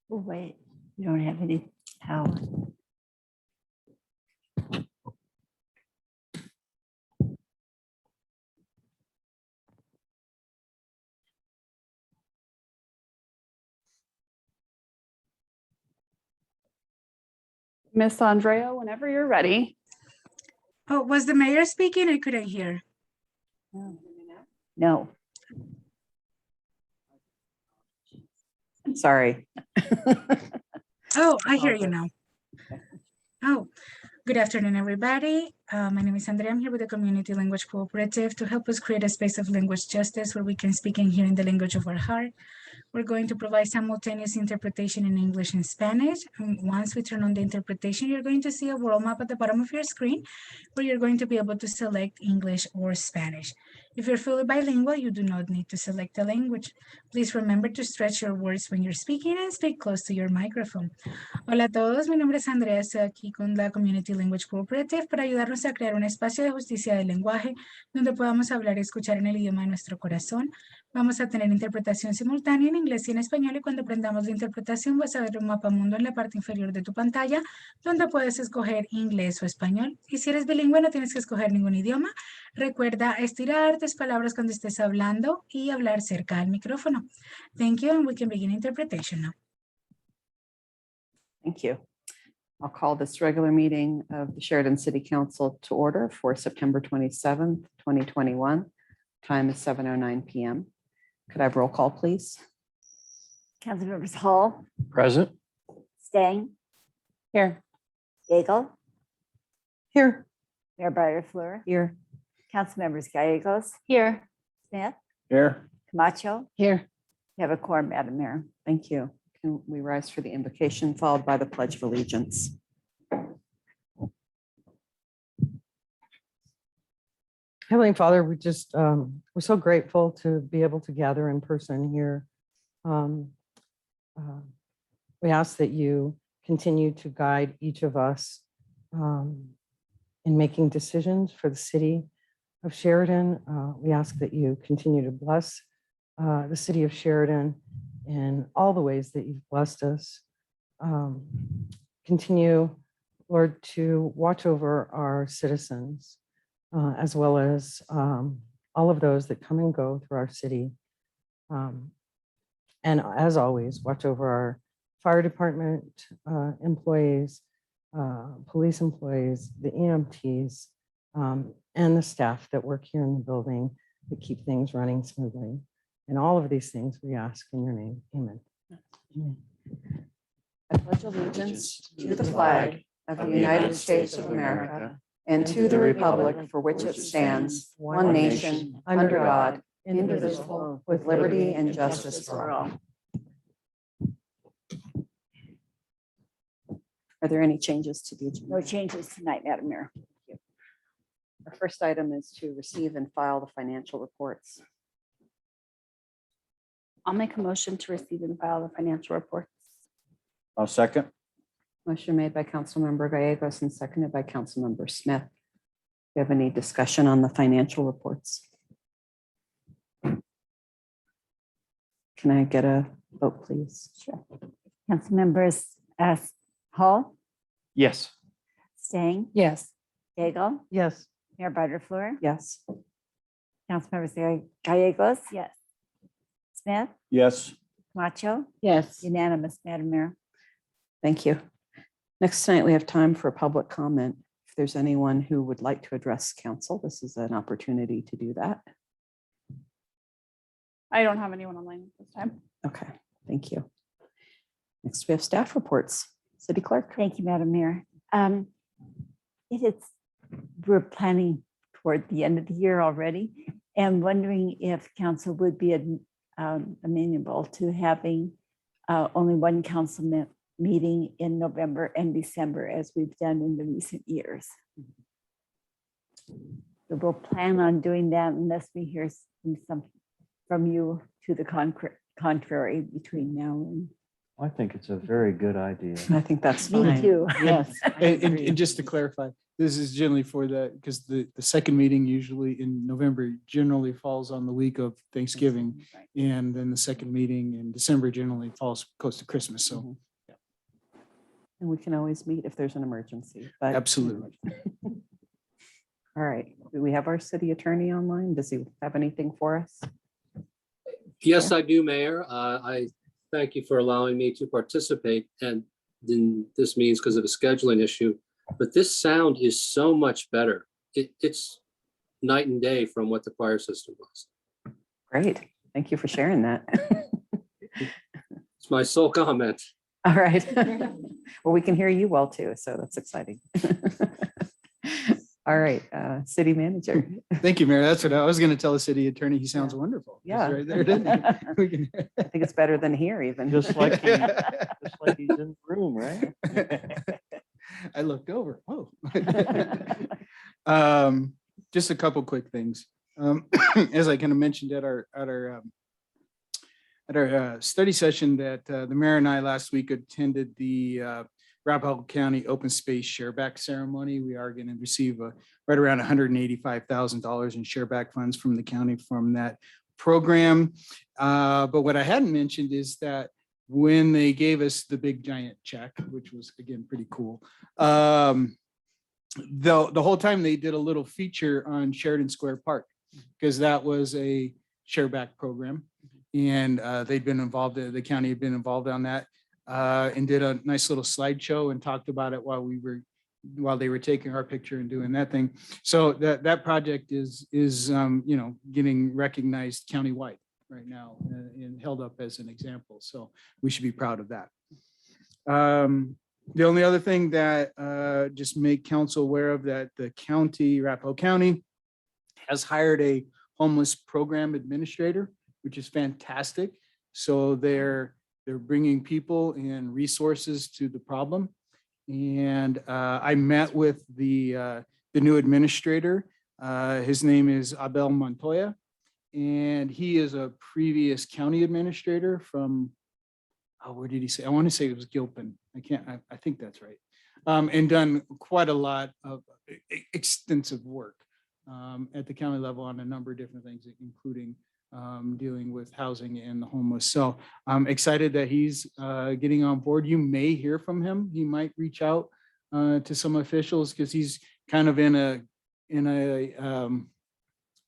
Oh, wait, you don't have any power. Miss Andrea, whenever you're ready. Oh, was the mayor speaking? I couldn't hear. No. I'm sorry. Oh, I hear you now. Oh, good afternoon, everybody. My name is Andrea. I'm here with the Community Language Cooperative to help us create a space of language justice where we can speak and hear in the language of our heart. We're going to provide simultaneous interpretation in English and Spanish. And once we turn on the interpretation, you're going to see a world map at the bottom of your screen where you're going to be able to select English or Spanish. If you're fully bilingual, you do not need to select the language. Please remember to stretch your words when you're speaking and speak close to your microphone. Hola a todos, mi nombre es Andrea, estoy aquí con la Community Language Cooperative para ayudarnos a crear un espacio de justicia del lenguaje donde podamos hablar y escuchar en el idioma de nuestro corazón. Vamos a tener interpretación simultánea en inglés y en español y cuando aprendamos la interpretación vas a ver un mapa mundo en la parte inferior de tu pantalla donde puedes escoger inglés o español. Y si eres bilingüe no tienes que escoger ningún idioma. Recuerda estirar tus palabras cuando estés hablando y hablar cerca al micrófono. Thank you and we can begin interpretation now. Thank you. I'll call this regular meeting of the Sheridan City Council to order for September 27th, 2021. Time is 7:09 p.m. Could I have roll call, please? Councilmembers Hall, Present. Stang, Here. Daigle, Here. Mayor Butterfleur, Here. Councilmembers Gallegos, Here. Smith, Here. Camacho. Here. You have a quorum, Madam Mayor. Thank you. Can we rise for the invocation followed by the Pledge of Allegiance? Heavenly Father, we're so grateful to be able to gather in person here. We ask that you continue to guide each of us in making decisions for the city of Sheridan. We ask that you continue to bless the city of Sheridan in all the ways that you've blessed us. Continue, Lord, to watch over our citizens, as well as all of those that come and go through our city. And as always, watch over our fire department employees, police employees, the EMTs, and the staff that work here in the building to keep things running smoothly. And all of these things we ask in your name. Amen. I pledge allegiance to the flag of the United States of America and to the republic for which it stands, one nation, under God, indivisible, with liberty and justice for all. Are there any changes to the agenda? No changes tonight, Madam Mayor. Our first item is to receive and file the financial reports. I'll make a motion to receive and file the financial reports. I'll second. Motion made by Councilmember Gallegos and seconded by Councilmember Smith. Do you have any discussion on the financial reports? Can I get a vote, please? Sure. Councilmembers Hall, Yes. Stang, Yes. Daigle, Yes. Mayor Butterfleur, Yes. Councilmembers Gallegos. Yes. Smith, Yes. Camacho, Yes. unanimous, Madam Mayor. Thank you. Next tonight, we have time for public comment. If there's anyone who would like to address council, this is an opportunity to do that. I don't have anyone online this time. Okay, thank you. Next, we have staff reports. City Clerk. Thank you, Madam Mayor. We're planning toward the end of the year already and wondering if council would be amenable to having only one council meeting in November and December as we've done in the recent years. So we'll plan on doing that unless we hear from you to the contrary between now and I think it's a very good idea. I think that's Me fine. too. Yes. I agree. And just to clarify, this is generally for because the second meeting usually in November generally falls on the week of Thanksgiving. And then the second meeting in December generally falls close to Christmas. So Mhm. And we can always meet if there's an emergency, but. absolutely. All right. Do we have our city attorney online? Does he have anything for us? Yes, I do, Mayor. I thank you for allowing me to participate and then this means because of a scheduling issue, but this sound is so much better. It's night and day from what the prior system was. Great. Thank you for sharing that. It's my sole comment. All right. Well, we can hear you well too, so that's exciting. All right, city manager. Thank you, Mayor. That's what I was going to tell the city attorney. He sounds wonderful. He's Yeah. right there, doesn't he? We can- I think it's better than here even. Just like he's in the room, right? I looked over. Whoa. Just a couple quick things. As I kind of mentioned at our study session that the mayor and I last week attended the Arapahoe County Open Space Shareback Ceremony. We are going to receive right around $185,000 in shareback funds from the county from that program. But what I hadn't mentioned is that when they gave us the big giant check, which was again pretty cool, the whole time they did a little feature on Sheridan Square Park because that was a shareback program. And they'd been involved, the county had been involved on that and did a nice little slideshow and talked about it while they were taking our picture and doing that thing. So that project is getting recognized countywide right now and held up as an example. So we should be proud of that. The only other thing that just make council aware of that the county, Arapahoe County, has hired a homeless program administrator, which is fantastic. So they're bringing people and resources to the problem. And I met with the new administrator. His name is Abel Montoya, and he is a previous county administrator from, where did he say? I want to say it was Gilpin. I think that's right. And done quite a lot of extensive work at the county level on a number of different things, including dealing with housing and the homeless. So I'm excited that he's getting on board. You may hear from him. He might reach out to some officials because he's kind of in a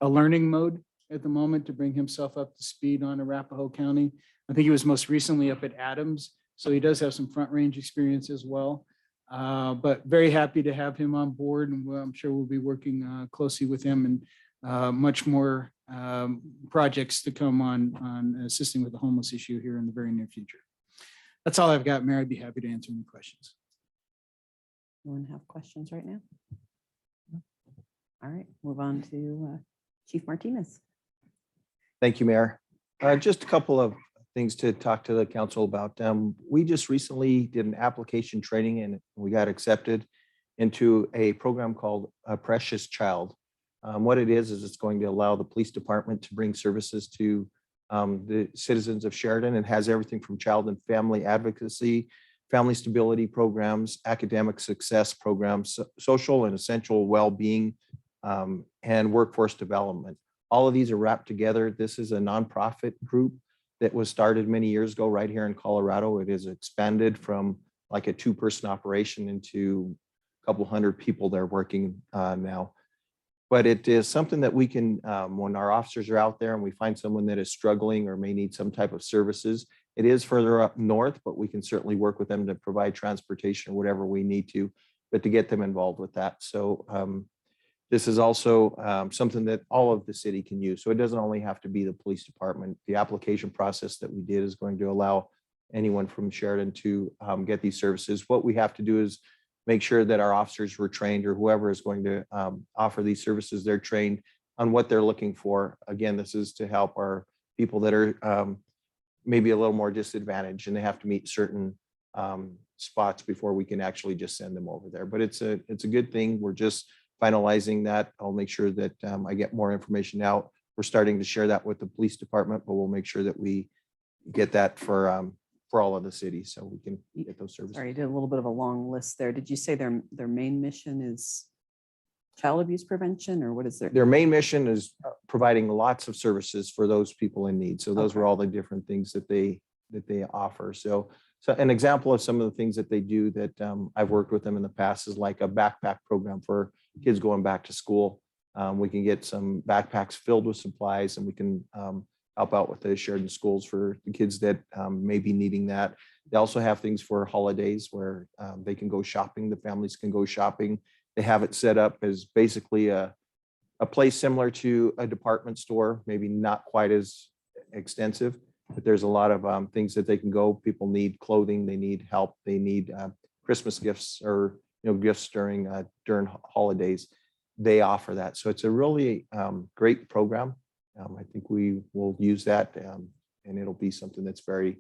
learning mode at the moment to bring himself up to speed on Arapahoe County. I think he was most recently up at Adams, so he does have some front range experience as well. But very happy to have him on board, and I'm sure we'll be working closely with him and much more projects to come on assisting with the homeless issue here in the very near future. That's all I've got, Mayor. I'd be happy to answer any questions. Anyone have questions right now? All right, move on to Chief Martinez. Thank you, Mayor. Just a couple of things to talk to the council about. We just recently did an application training and we got accepted into a program called Precious Child. What it is it's going to allow the police department to bring services to the citizens of Sheridan. It has everything from child and family advocacy, family stability programs, academic success programs, social and essential well-being, and workforce development. All of these are wrapped together. This is a nonprofit group that was started many years ago right here in Colorado. It is expanded from like a 2-person operation into a couple hundred people that are working now. But it is something that we can, when our officers are out there and we find someone that is struggling or may need some type of services, it is further up north, but we can certainly work with them to provide transportation or whatever we need to, but to get them involved with that. So this is also something that all of the city can use. So it doesn't only have to be the police department. The application process that we did is going to allow anyone from Sheridan to get these services. What we have to do is make sure that our officers were trained, or whoever is going to offer these services, they're trained on what they're looking for. Again, this is to help our people that are maybe a little more disadvantaged and they have to meet certain spots before we can actually just send them over there. But it's a good thing. We're just finalizing that. I'll make sure that I get more information out. We're starting to share that with the police department, but we'll make sure that we get that for for all of the cities, so we can get those services. Sorry, you did a little bit of a long list there. Did you say their main mission is child abuse prevention, or what is their? Their main mission is providing lots of services for those people in need. So those were all the different things that they offer. So an example of some of the things that they do that I've worked with them in the past is like a backpack program for kids going back to school. We can get some backpacks filled with supplies, and we can help out with the Sheridan schools for the kids that may be needing that. They also have things for holidays where they can go shopping. The families can go shopping. They have it set up as basically a place similar to a department store, maybe not quite as extensive, but there's a lot of things that they can go. People need clothing, they need help, they need Christmas gifts or gifts during holidays. They offer that. So it's a really great program. I think we will use that and it'll be something that's very,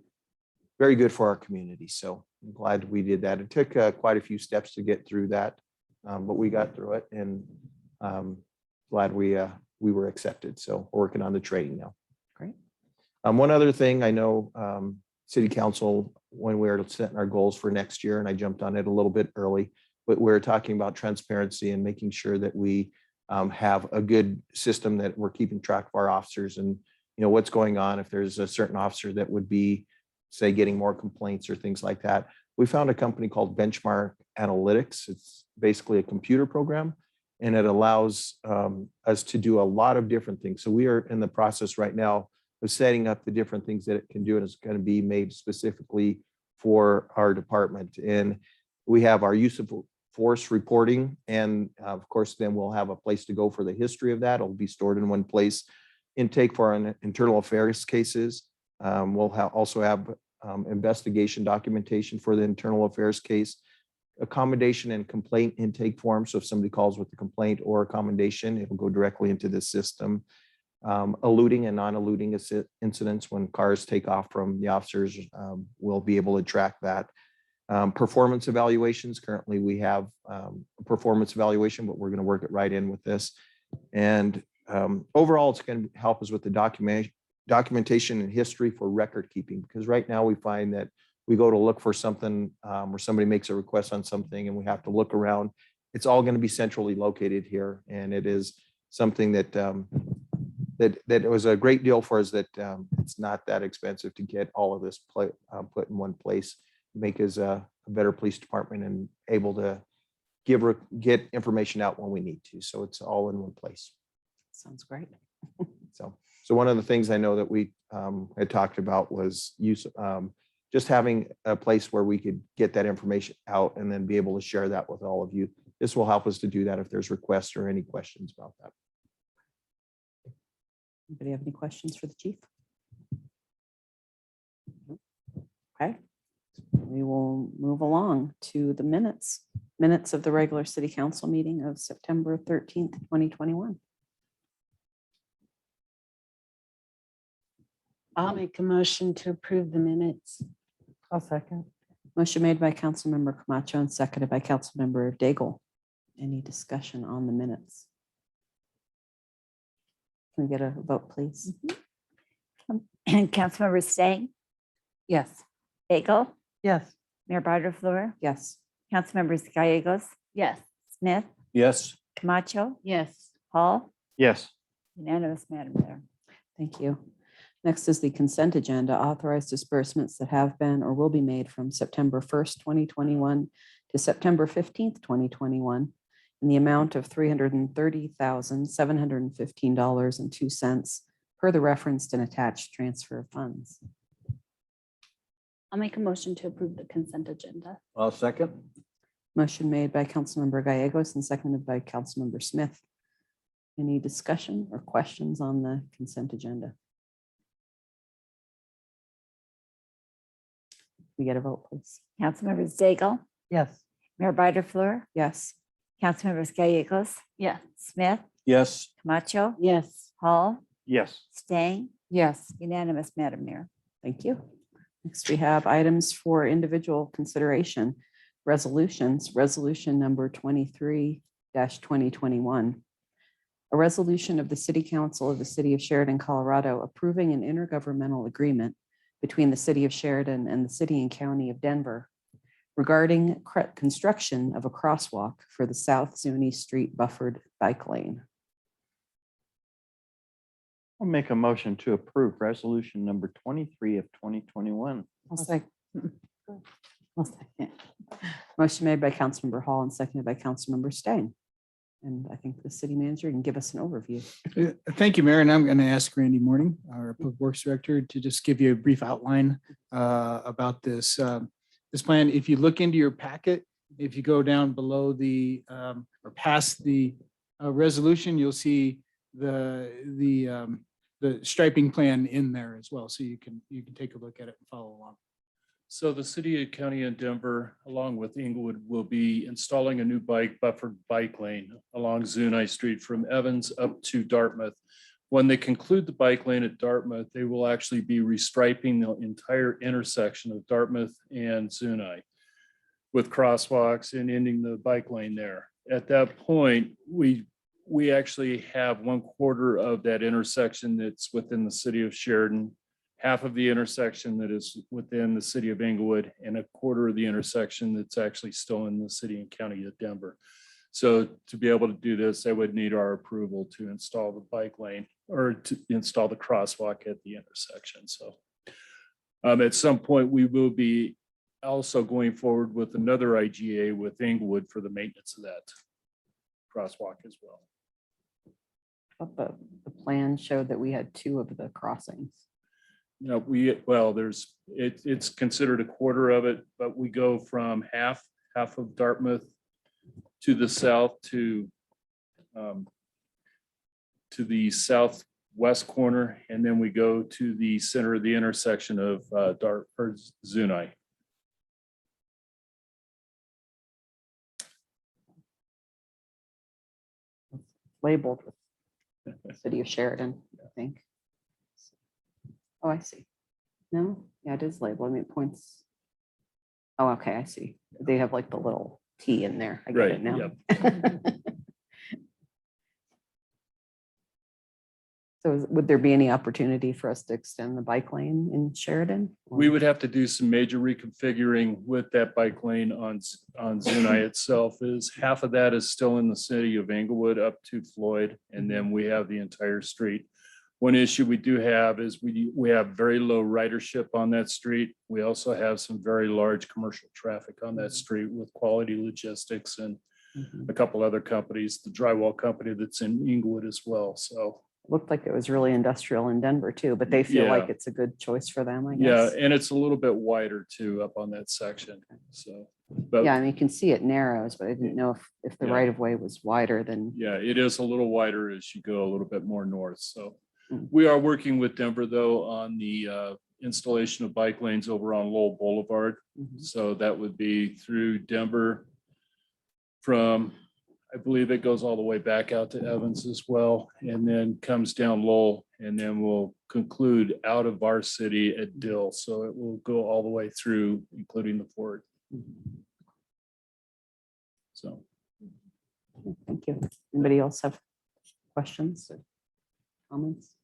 very good for our community. So I'm glad we did that. It took quite a few steps to get through that, but we got through it, and glad we were accepted. So we're working on the training now. Great. One other thing, I know City Council, when we were setting our goals for next year, and I jumped on it a little bit early, but we're talking about transparency and making sure that we have a good system, that we're keeping track of our officers and what's going on. If there's a certain officer that would be, say, getting more complaints or things like that. We found a company called Benchmark Analytics. It's basically a computer program, and it allows us to do a lot of different things. So we are in the process right now of setting up the different things that it can do, and it's going to be made specifically for our department. And we have our use of force reporting, and of course, then we'll have a place to go for the history of that. It'll be stored in one place. Intake for our internal affairs cases. We'll also have investigation documentation for the internal affairs case, accommodation and complaint intake form. So if somebody calls with a complaint or a commendation, it will go directly into the system. Eluding and non-eluding incidents, when cars take off from the officers, we'll be able to track that. Performance evaluations. Currently, we have a performance evaluation, but we're going to work it right in with this. And overall, it's going to help us with the documentation and history for record keeping, because right now we find that we go to look for something where somebody makes a request on something and we have to look around. It's all going to be centrally located here, and it is something that that was a great deal for us, that it's not that expensive to get all of this put in one place, make us a better police department and able to get information out when we need to. So it's all in one place. Sounds great. So one of the things I know that we had talked about was just having a place where we could get that information out and then be able to share that with all of you. This will help us to do that if there's requests or any questions about that. Anybody have any questions for the chief? Okay, we will move along to the minutes of the regular city council meeting of September 13th, 2021. I'll make a motion to approve the minutes. I'll second. Motion made by Councilmember Camacho and seconded by Councilmember Daigle. Any discussion on the minutes? Can we get a vote, please? And Councilmember Stang, Yes. Bagel, Yes. Mayor Barterfluer, Yes. Councilmembers Gallegos, Yes. Smith, Yes. Camacho, Yes. Hall, Yes. unanimous, Madam Mayor. Thank you. Next is the consent agenda. Authorized disbursements that have been or will be made from September 1st, 2021 to September 15th, 2021 in the amount of $330,715.02 per the referenced and attached transfer of funds. I'll make a motion to approve the consent agenda. I'll second. Motion made by Councilmember Gallegos and seconded by Councilmember Smith. Any discussion or questions on the consent agenda? We get a vote, please. Councilmembers Daigle, Yes. Mayor Barterfluer, Yes. Councilmembers Gallegos, Yes. Smith, Yes. Camacho, Yes. Hall, Yes. Stang, Yes. unanimous, Madam Mayor. Thank you. Next, we have items for individual consideration. Resolutions, resolution number 23-2021. A resolution of the City Council of the City of Sheridan, Colorado, approving an intergovernmental agreement between the city of Sheridan and the city and county of Denver regarding construction of a crosswalk for the South Zuni Street buffered bike lane. I'll make a motion to approve resolution number 23 of 2021. I'll second. Motion made by Councilmember Hall and seconded by Councilmember Stang. And I think the city manager can give us an overview. Thank you, Mayor. And I'm going to ask Randy Morning, our Public Works Director, to just give you a brief outline about this. This plan, if you look into your packet, if you go down below the or past the resolution, you'll see the striping plan in there as well. So you can take a look at it and follow along. So the city and county in Denver, along with Inglewood, will be installing a new buffered bike lane along Zuni Street from Evans up to Dartmouth. When they conclude the bike lane at Dartmouth, they will actually be restriping the entire intersection of Dartmouth and Zuni with crosswalks and ending the bike lane there. At that point, we actually have 1/4 of that intersection that's within the city of Sheridan, half of the intersection that is within the city of Inglewood, and 1/4 of the intersection that's actually still in the city and county of Denver. So to be able to do this, they would need our approval to install the bike lane or to install the crosswalk at the intersection. So at some point, we will be also going forward with another IGA with Inglewood for the maintenance of that crosswalk as well. But the plan showed that we had 2 of the crossings. No, it's considered 1/4 of it, but we go from half of Dartmouth to the south to the southwest corner, and then we go to the center of the intersection of Zuni. Labeled with the city of Sheridan, I think. Oh, I see. No, yeah, it is labeled. I mean, it points. Oh, okay, I see. They have like the little T in there. I get Right, it now. yep. So would there be any opportunity for us to extend the bike lane in Sheridan? We would have to do some major reconfiguring with that bike lane on Zuni itself. Is half of that is still in the city of Inglewood up to Floyd, and then we have the entire street. One issue we do have is we have very low ridership on that street. We also have some very large commercial traffic on that street with Quality Logistics and a couple other companies, the drywall company that's in Inglewood as well. So Looked like it was really industrial in Denver too, but they feel like Yeah. it's a good choice for them, I yeah, guess. and it's a little bit wider too up on that section. So, but Yeah, I mean, you can see it narrows, but I didn't know if the Yeah. right of way was wider than. yeah, it is a little wider as you go a little bit more north. So Mm. we are working with Denver though on the installation of bike lanes over on Lowell Boulevard. Mhm. So that would be through Denver from, I believe it goes all the way back out to Evans as well, and then comes down Lowell, and then we'll conclude out of our city at Dill. So it will go all the way through, including the fort. So. Thank you. Anybody else have questions or comments?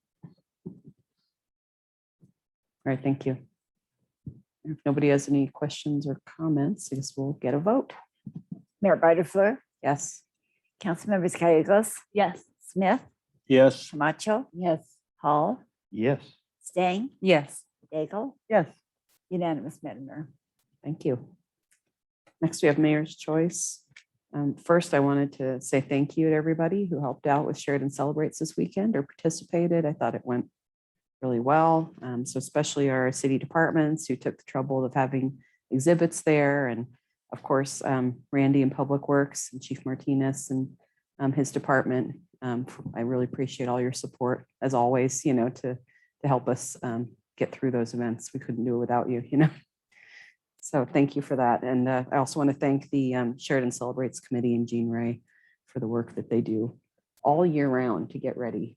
All right, thank you. If nobody has any questions or comments, I guess we'll get a vote. Mayor Butterfly, Yes. Councilmembers Gallegos, Yes. Smith, Yes. Camacho, Yes. Hall, Yes. Stang, Yes. Daigle, Yes. unanimous, Madam Mayor. Thank you. Next, we have Mayor's Choice. First, I wanted to say thank you to everybody who helped out with Sheridan Celebrates this weekend or participated. I thought it went really well. So especially our city departments who took the trouble of having exhibits there. And of course, Randy in Public Works and Chief Martinez and his department. I really appreciate all your support as always, to help us get through those events. We couldn't do it without you. So thank you for that. And I also want to thank the Sheridan Celebrates Committee and Jean Ray for the work that they do all year round to get ready.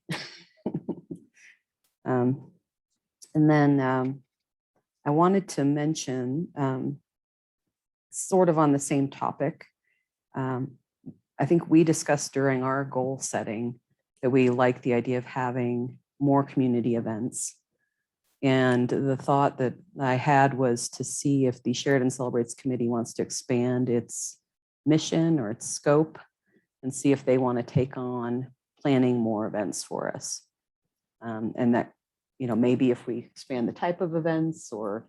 And then I wanted to mention, sort of on the same topic, I think we discussed during our goal setting that we like the idea of having more community events. And the thought that I had was to see if the Sheridan Celebrates Committee wants to expand its mission or its scope and see if they want to take on planning more events for us. And that, maybe if we expand the type of events or,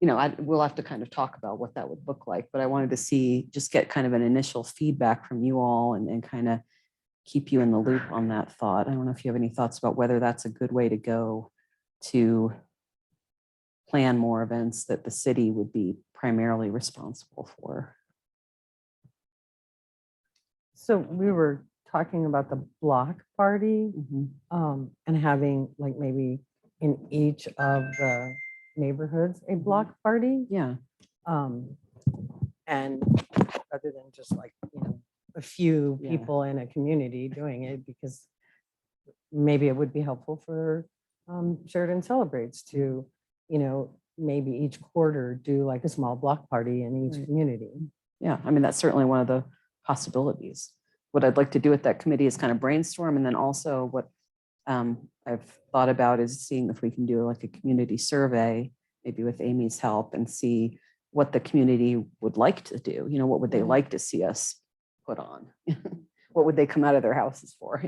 we'll have to kind of talk about what that would look like, but I wanted to just get kind of an initial feedback from you all and kind of keep you in the loop on that thought. I don't know if you have any thoughts about whether that's a good way to go to plan more events that the city would be primarily responsible for. So we were talking about the block party and having like maybe in each of the neighborhoods a block party. Yeah. And rather than just like, a few Yeah. people in a community doing it, because maybe it would be helpful for Sheridan Celebrates to, maybe each quarter do like a small block party in each Right. community. Yeah, I mean, that's certainly one of the possibilities. What I'd like to do with that committee is kind of brainstorm, and then also what I've thought about is seeing if we can do like a community survey, maybe with Amy's help, and see what the community would like to do. What would they like to see us put on? What would they come out of their houses for?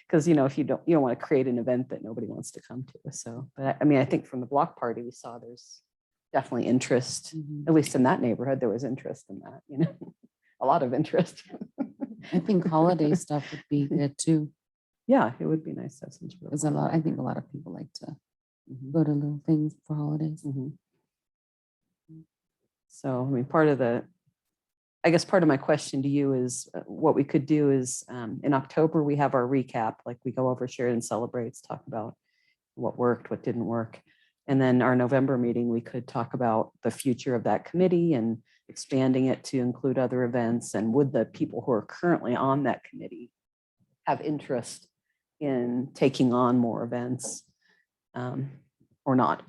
Because if you don't want to create an event that nobody wants to come to. So, but I mean, I think from the block party we saw there's definitely interest, at least in that neighborhood, there was interest in that, a lot of interest. I think holiday stuff would be good too, Yeah, it would be nice to have some sort of. because I think a lot of people like to Mhm, go to little things for holidays. mhm. So, I mean, I guess part of my question to you is what we could do is in October, we have our recap, like we go over Sheridan Celebrates, talk about what worked, what didn't work. And then our November meeting, we could talk about the future of that committee and expanding it to include other events. And would the people who are currently on that committee have interest in taking on more events or not,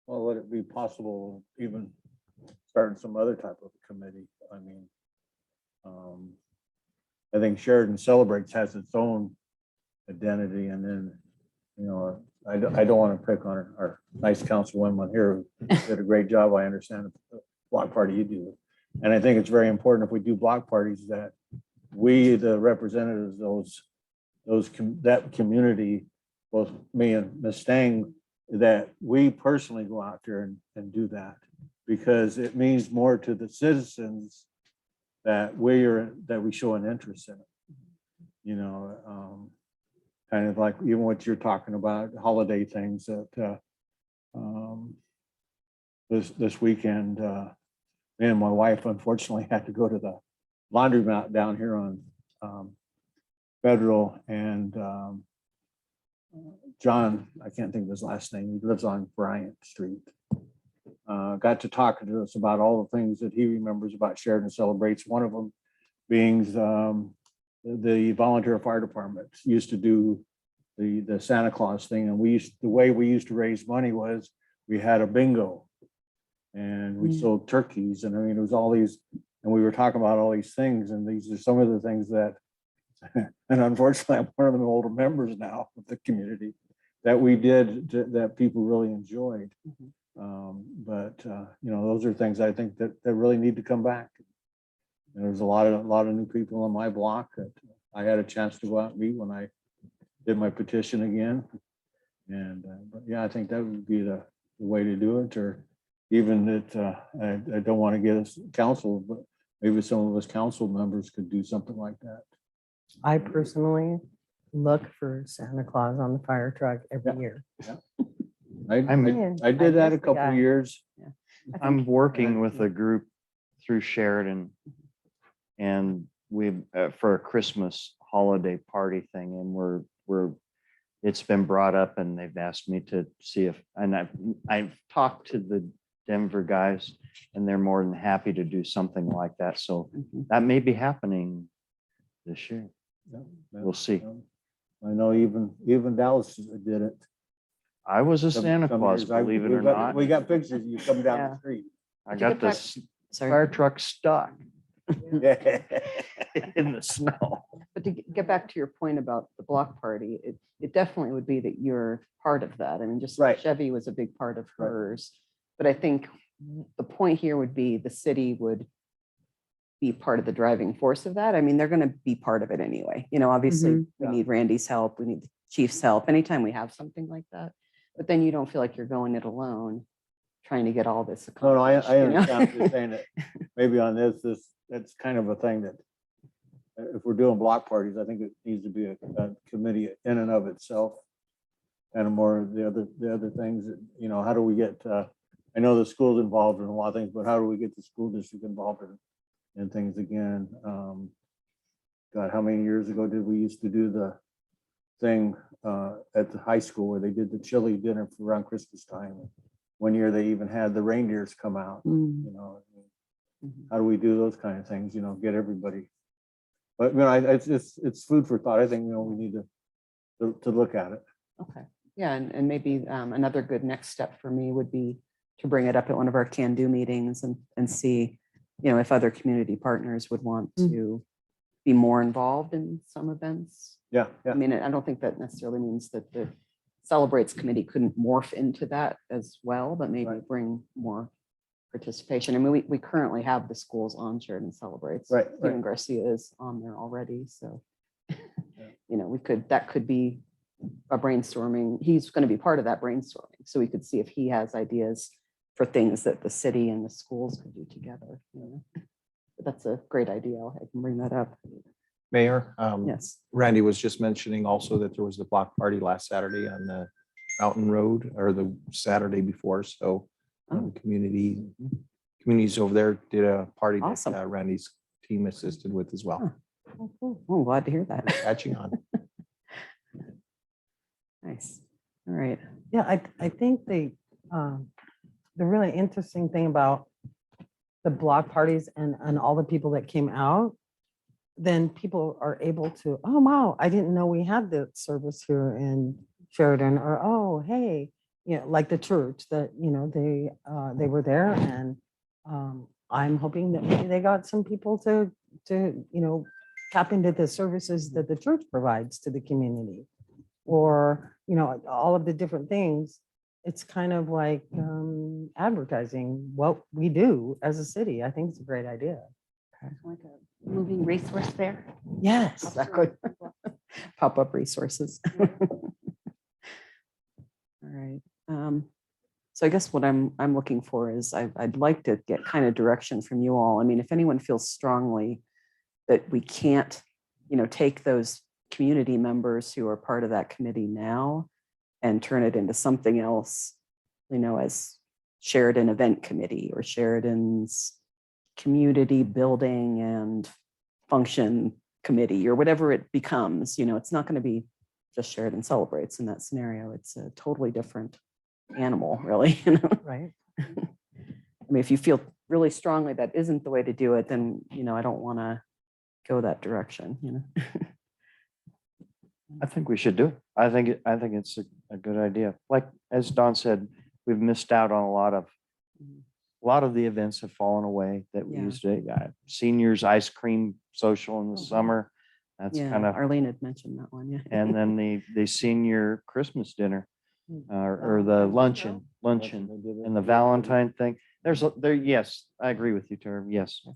Well, would it be possible even starting some other type of committee? I mean, I think Sheridan Celebrates has its own identity, and then, I don't want to pick on our nice councilwoman here who did a great job. I understand the block party you do. And I think it's very important if we do block parties that we, the representatives, that community, both me and Ms. Stang, that we personally go out there and do that, because it means more to the citizens that we show an interest in it. Kind of like even what you're talking about, holiday things that this weekend, me and my wife unfortunately had to go to the laundromat down here on Federal, and John, I can't think of his last name, he lives on Bryant Street, got to talking to us about all the things that he remembers about Sheridan Celebrates. One of them being the volunteer fire department used to do the Santa Claus thing, and the way we used to raise money was we had a bingo and we sold turkeys, and I mean it was all these, and we were talking about all these things, and these are some of the things that and unfortunately I'm one of the older members now of the community that we did that people really enjoyed. But those are things I think that really need to come back. And there's a lot of new people on my block that I had a chance to go out and meet when I did my petition again. And but yeah, I think that would be the way to do it. Or even that I don't want to get us council, but maybe some of us council members could do something like that. I personally look for Santa Claus on the fire truck every year. I did that a couple of years. I'm working with a group through Sheridan, and we've for a Christmas holiday party thing, and it's been brought up, and they've asked me to see if, and I've talked to the Denver guys, and they're more than happy to do something like that. So that may be happening this year. We'll see. I know even Dallas did it. I was a Santa Claus, believe it or not. We got pictures of you coming down the street. I got this fire truck stuck in the snow. But to get back to your point about the block party, it definitely would be that you're part of that. I mean, just Right. Chevy was a big part of Right. hers. But I think the point here would be the city would be part of the driving force of that. I mean, they're going to be part of it anyway. You know, obviously we Yeah. need Randy's help. We need the chief's help anytime we have something like that. But then you don't feel like you're going it alone, trying to get all this No, I accomplished. you know? understand what you're saying that maybe on that's kind of a thing that if we're doing block parties, I think it needs to be a committee in and of itself. And more of the other things that, you know, how do we get, I know the school's involved in a lot of things, but how do we get the school district involved in things again? God, how many years ago did we used to do the thing at the high school where they did the chili dinner for around Christmas time? One year they even had the reindeers come out, you know. How do we do those kind of things, you know, get everybody? But, you know, it's food for thought. I think, you know, we need to look at it. Okay, yeah, and maybe another good next step for me would be to bring it up at one of our can-do meetings and see, you know, if other community partners would want to be more involved in some events. Yeah, I yeah. mean, I don't think that necessarily means that the Celebrates Committee couldn't morph into that as well, but maybe Right. bring more participation. I mean, we currently have the schools on Sheridan Celebrates. Right, Stephen right. Garcia is on there already, so, you know, that could be a brainstorming. He's going to be part of that brainstorming, so we could see if he has ideas for things that the city and the schools could do together. You know? But that's a great idea. I can bring that up. Mayor, Yes. Randy was just mentioning also that there was the block party last Saturday on the Mountain Road or the Saturday before. So Oh. communities over there did a party Awesome. that Randy's team assisted with as well. Oh, cool. Oh, glad to hear that. Catching on. Nice. All right. Yeah, I think the really interesting thing about the block parties and all the people that came out, then people are able to, oh, wow, I didn't know we had the service here in Sheridan, or, oh, hey, you know, like the church that, you know, they were there, and I'm hoping that maybe they got some people to, you know, tap into the services that the church provides to the community, or, you know, all of the different things. It's kind of like advertising what we do as a city. I think it's a great idea. Like a moving resource there. Yes. Exactly. Pop-up resources. All right. So I guess what I'm looking for is I'd like to get kind of direction from you all. I mean, if anyone feels strongly that we can't, you know, take those community members who are part of that committee now and turn it into something else, you know, as Sheridan Event Committee or Sheridan's Community Building and Function Committee or whatever it becomes, you know, it's not going to be just Sheridan Celebrates in that scenario. It's a totally different animal, really. You know? Right. I mean, if you feel really strongly that isn't the way to do it, then, you know, I don't want to go that direction, you know. I think we should do it. I think it's a good idea. Like, as Don said, we've missed out on a lot of the events have fallen away that we Yeah. used to. Seniors ice cream social in the Mhm. summer. That's Yeah, kind of, Arlene had mentioned that one, yeah. and then the senior Christmas dinner or Oh, the okay. luncheon and the Valentine thing. Yes, I agree with you, Terry. Yes.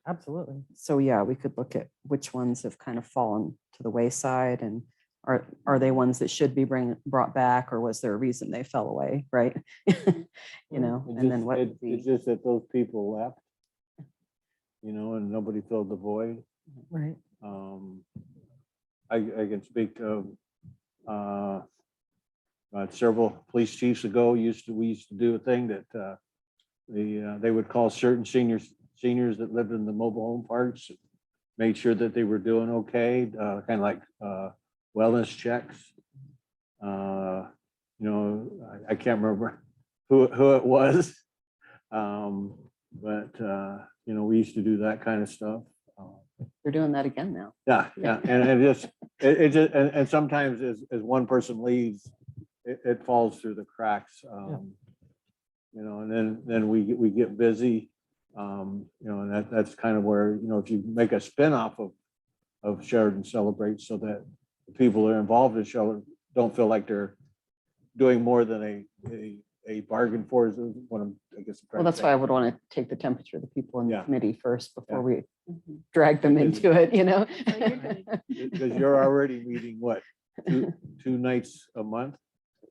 Absolutely. So yeah, we could look at which ones have kind of fallen to the wayside, and are they ones that should be brought back, or was there a reason they fell away, right? You know, and then what would It's be, just that those people left, you know, and nobody filled the void. Right. I can speak to several police chiefs ago, we used to do a thing that they would call certain seniors that lived in the mobile home parks, made sure that they were doing okay, kind of like wellness checks. You know, I can't remember who it was, but you know, we used to do that kind of stuff. they're doing that again now. Yeah, and it just and sometimes as one person leaves, it falls through the cracks. You know, and then we get busy. You know, and that's kind of where, you know, if you make a spinoff of Sheridan Celebrates so that the people that are involved in Sheridan don't feel like they're doing more than a bargain for is what I guess. I'm trying Well, to that's say. why I would want to take the temperature of the people in the Yeah. committee first before Yeah. we drag them into it, you know? Because you're already meeting what, two nights a month?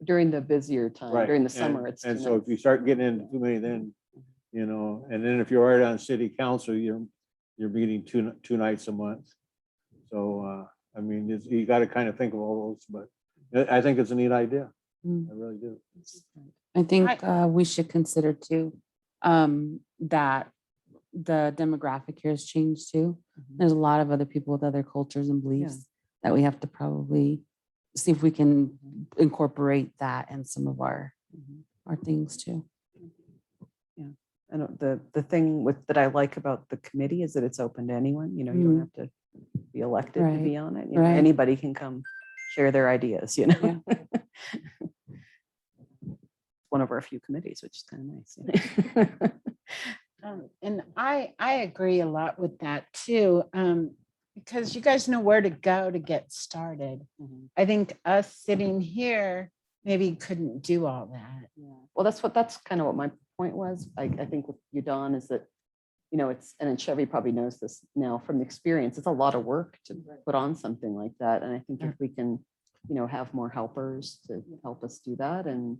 During the busier time, Right. during the And- summer, it's. And too so if much. you start getting into too many, then, you know, and then if you're already on city council, you're meeting two nights a month. So, I mean, you got to kind of think of all those, but I think it's a neat idea. Mm. I really do. I think we should consider too, that the demographic here has changed too. There's a lot of other people with other cultures and beliefs that we have to probably see if we can incorporate that in some of our things too. And the thing that I like about the committee is that it's open to anyone, you know, you don't have to be elected to be on it. You know, Right. anybody can come share their ideas, you know? One of our few committees, which is kind of nice. you know? And I agree a lot with that too, because you guys know where to go to get started. I think us sitting here maybe couldn't do all that. Well, that's kind of what my point was. I think with you, Don, is that, you know, and then Chevy probably knows this now from experience, it's a lot of work to put on something like that. And I think if we can, you know, have more helpers to help us do that, and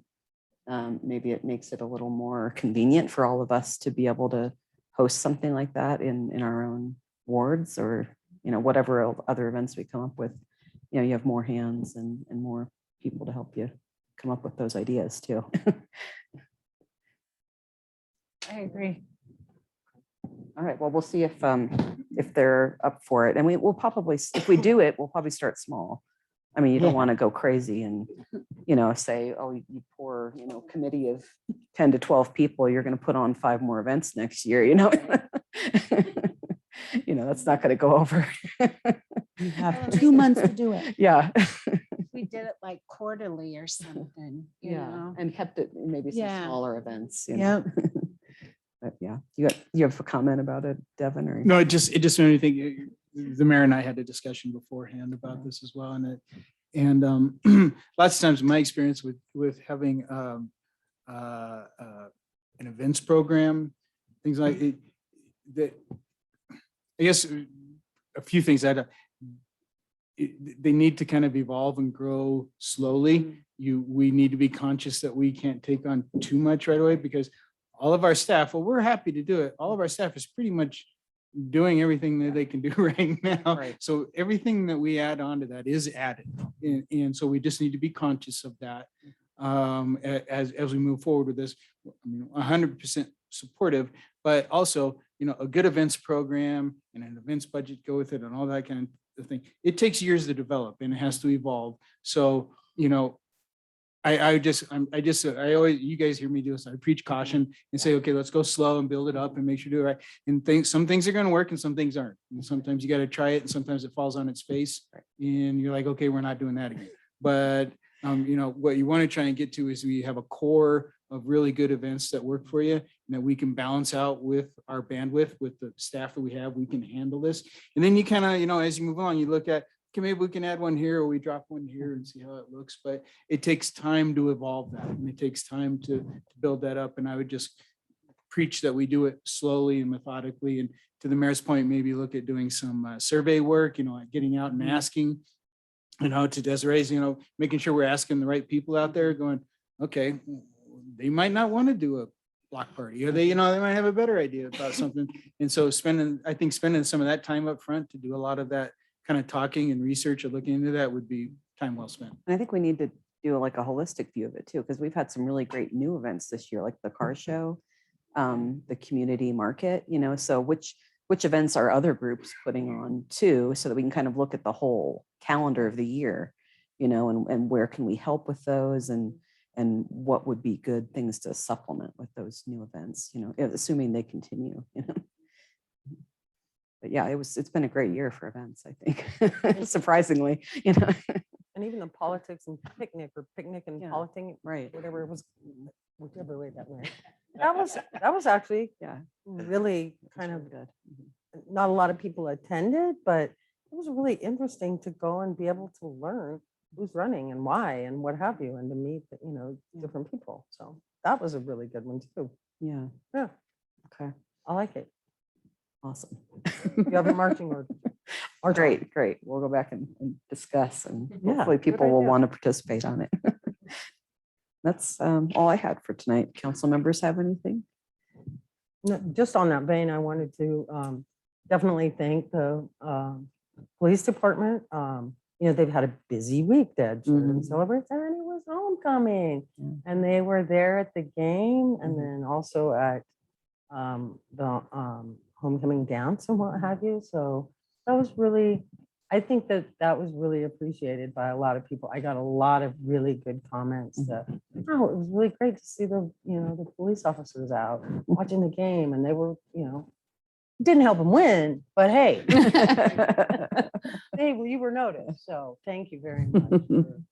maybe it makes it a little more convenient for all of us to be able to host something like that in our own wards, or, you know, whatever other events we come up with, you know, you have more hands and more people to help you come up with those ideas too. I agree. All right, well, we'll see if they're up for it. And we'll probably, if we do it, we'll probably start small. I mean, you don't want to go crazy and, you know, say, oh, you poor, you know, committee of 10 to 12 people, you're going to put on 5 more events next year, you know? You know, that's not going to go over. You have 2 months to do it. Yeah. We did it like quarterly or something, you know? And kept it maybe some Yeah. smaller events. You know? Yep. But yeah, you have a comment about it, Devin, or? No, it just made me think, the mayor and I had a discussion beforehand about this as well. And lots of times my experience with having an events program, things like it, that, I guess a few things that they need to kind of evolve and grow slowly. We need to be conscious that we can't take on too much right away, because all of our staff, well, we're happy to do it. All of our staff is pretty much doing everything that they can do right now. Right. So everything that we add on to that is added. And so we just need to be conscious of that as we move forward with this. I mean, 100% supportive, but also, you know, a good events program and an events budget go with it and all that kind of thing. It takes years to develop and it has to evolve. So, you know, I always, you guys hear me do this. I preach caution and say, okay, let's go slow and build it up and make sure you do it right. And some things are going to work and some things aren't. And sometimes you got to try it and sometimes it falls on its face and you're like, okay, we're not doing that again. But you know, what you want to try and get to is we have a core of really good events that work for you and that we can balance out with our bandwidth, with the staff that we have, we can handle this. And then you kind of, you know, as you move on, you look at, okay, maybe we can add one here or we drop one here and see how it looks, but it takes time to evolve that and it takes time to build that up. And I would just preach that we do it slowly and methodically. And to the mayor's point, maybe look at doing some survey work, you know, getting out and asking, you know, to Desiree's, you know, making sure we're asking the right people out there going, okay, they might not want to do a block party, or they, you know, they might have a better idea about something. And so spending some of that time up front to do a lot of that kind of talking and research and looking into that would be time well spent. And I think we need to do like a holistic view of it too, because we've had some really great new events this year, like the car show, the community market, you know, so which events are other groups putting on too, so that we can kind of look at the whole calendar of the year, you know, and where can we help with those, and what would be good things to supplement with those new events, you know, assuming they continue, you know. But yeah, it's been a great year for events, I think, surprisingly, you know. And even the politics and picnic and Yeah, politic, right. whatever it was, whichever way that went. That was actually Yeah, really kind of good. not a lot of people attended, but it was really interesting to go and be able to learn who's running and why and what have you, and to meet, different people. So that was a really good one too. Yeah. Yeah, Okay. I like it. Awesome. You have a marching order. Great, great. We'll go back and discuss, and Yeah, hopefully good people will idea. want to participate on it. That's all I had for tonight. Council members have anything? No, just on that vein, I wanted to definitely thank the police department. They've had a busy week that Sheridan Mhm. celebrates, and it was homecoming. Yeah. And they were there at the game and Mhm. then also at the homecoming dance and what have you. So that was really, I think that was really appreciated by a lot of people. I got a lot of really good comments that, oh, it was really great to see the police officers out watching the game, and they were, didn't help them win, but hey, you were noticed. So thank you very much for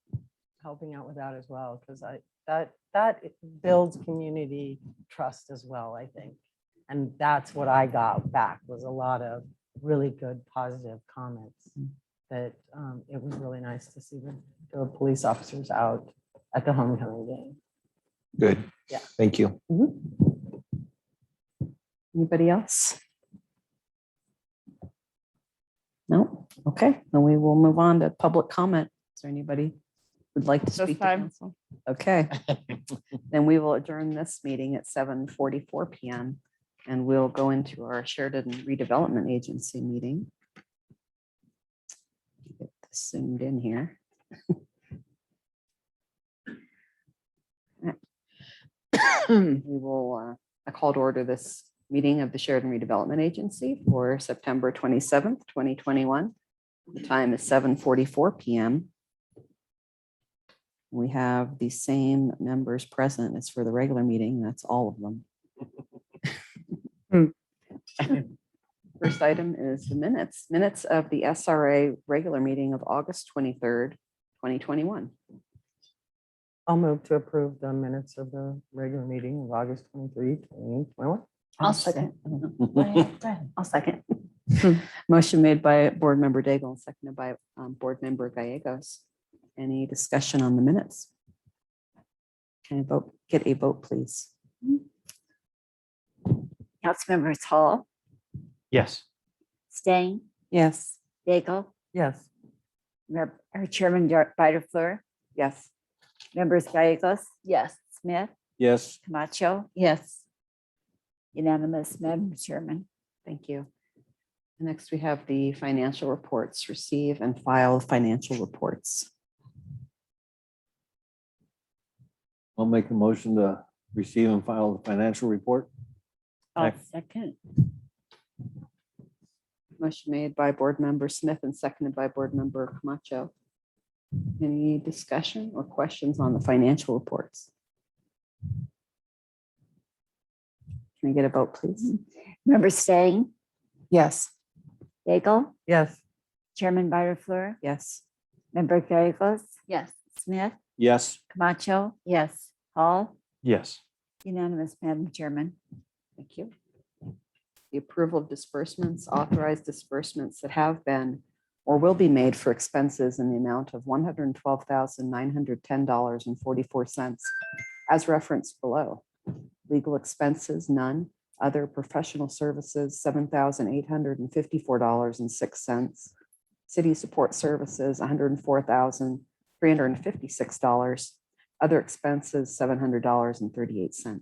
helping out with that as well, because that builds community trust as well, I think. And that's what I got back, was a lot of really good positive comments that it was really nice to see the police officers out at the homecoming game. Good. Yeah. Thank you. Anybody else? No? Okay, then we will move on to public comment. Is there anybody who'd like to This speak to time. council? Okay. Then we will adjourn this meeting at 7:44 PM, and we'll go into our Sheridan Redevelopment Agency meeting. Get this zoomed in here. We will, I call to order this meeting of the Sheridan Redevelopment Agency for September 27th, 2021. The time is 7:44 PM. We have the same members present as for the regular meeting. That's all of them. First item is the minutes of the SRA regular meeting of August 23rd, 2021. I'll move to approve the minutes of the regular meeting of August 23, 2021. I'll second. I'll second. Motion made by Board Member Daigle and seconded by Board Member Gallegos. Any discussion on the minutes? Can I get a vote, please? Councilmembers Hall, Yes. Stang, Yes. Daigle, Yes. our Chairman Butterfleur, Yes. members Gallegos, Yes. Smith, Yes. Camacho, Yes. unanimous, Madam Chairman. Thank you. Next, we have the financial reports. Receive and file financial reports. I'll make a motion to receive and file the financial report. I'll Aye. second. Motion made by Board Member Smith and seconded by Board Member Camacho. Any discussion or questions on the financial reports? Can I get a vote, please? Member Stang, Yes. Daigle, Yes. Chairman Butterfleur, Yes. member Gallegos, Yes. Smith, Yes. Camacho, Yes. Hall, Yes. unanimous, Madam Chairman. Thank you. The approval of disbursements, authorized disbursements that have been or will be made for expenses in the amount of $112,910.44 as referenced below. Legal expenses, none. Other professional services, $7,854.06. City support services, $104,356. Other expenses, $700.38.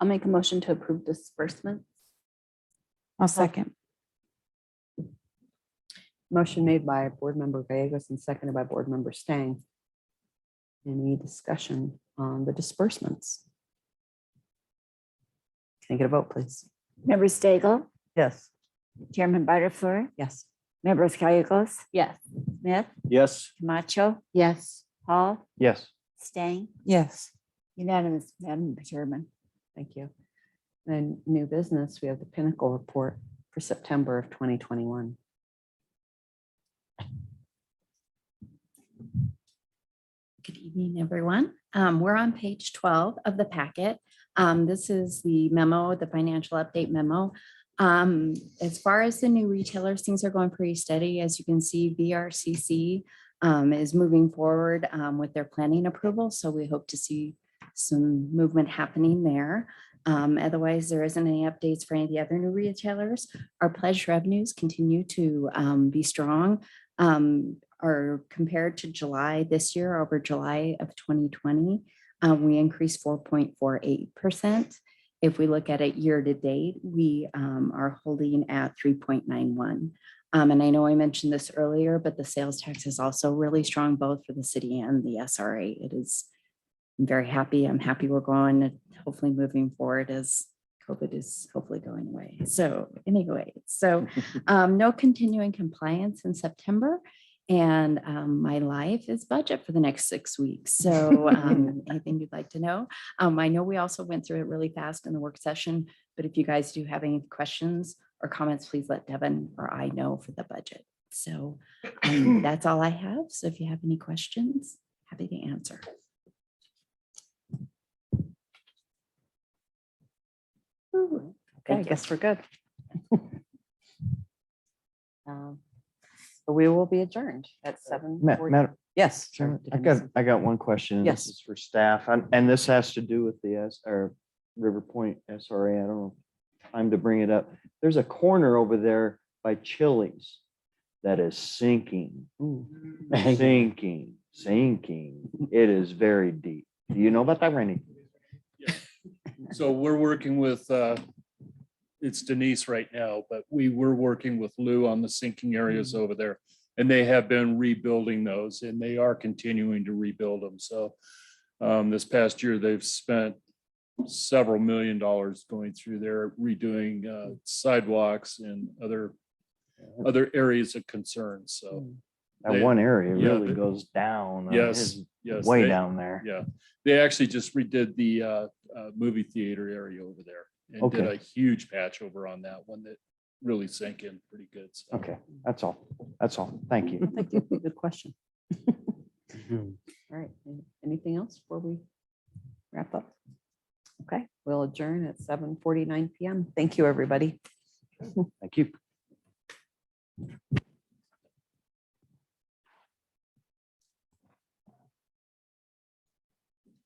I'll make a motion to approve disbursement. I'll second. Motion made by Board Member Gallegos and seconded by Board Member Stang. Any discussion on the disbursements? Can I get a vote, please? Member Stagel, Yes. Chairman Butterfleur, Yes. members Gallegos, Yes. Smith, Yes. Camacho, Yes. Hall, Yes. Stang, Yes. unanimous, Madam Chairman. Thank you. Then new business, we have the Pinnacle report for September of 2021. Good evening, everyone. We're on page 12 of the packet. This is the memo, the financial update memo As far as the new retailers, things are going pretty steady. As you can see, VRCC is moving forward with their planning approval. So we hope to see some movement happening there. Otherwise, there isn't any updates for any of the other new retailers. Our pledge revenues continue to be strong. Or compared to July this year over July of 2020, we increased 4.48%. If we look at it year to date, we are holding at 3.91. And I know I mentioned this earlier, but the sales tax is also really strong, both for the city and the SRA. It is, I'm very happy. I'm happy we're going, hopefully moving forward as COVID is hopefully going away. So anyway, so no continuing compliance in September. And my life is budget for the next 6 weeks. So anything you'd like to know? I know we also went through it really fast in the work session, but if you guys do have any questions or comments, please let Devin or I know for the budget. So that's all I have. So if you have any questions, happy to answer. Okay, I guess we're good. So we will be adjourned at 7:40. Yes. sorry, did I I got one question. Yes. This is for staff, and this has to do with the River Point SRA. I don't know time to bring it up. There's a corner over there by Chili's that is sinking, sinking. It is very deep. Do you know about that, Randy? So we're working with, it's Denise right now, but we were working with Lou on the sinking areas over there. And they have been rebuilding those, and they are continuing to rebuild them. So this past year, they've spent several $1 million going through there, redoing sidewalks and other areas of concern. So That they- one area yeah, really but- goes down. Yes, it's yes, way they- down there. Yeah, they actually just redid the movie theater area over there and did Okay. a huge patch over on that one that really sank in pretty good. So. Okay, that's all. That's all. Thank you. Thank you. Good question. All right. Anything else before we wrap up? Okay, we'll adjourn at 7:49 PM. Thank you, everybody. Thank you.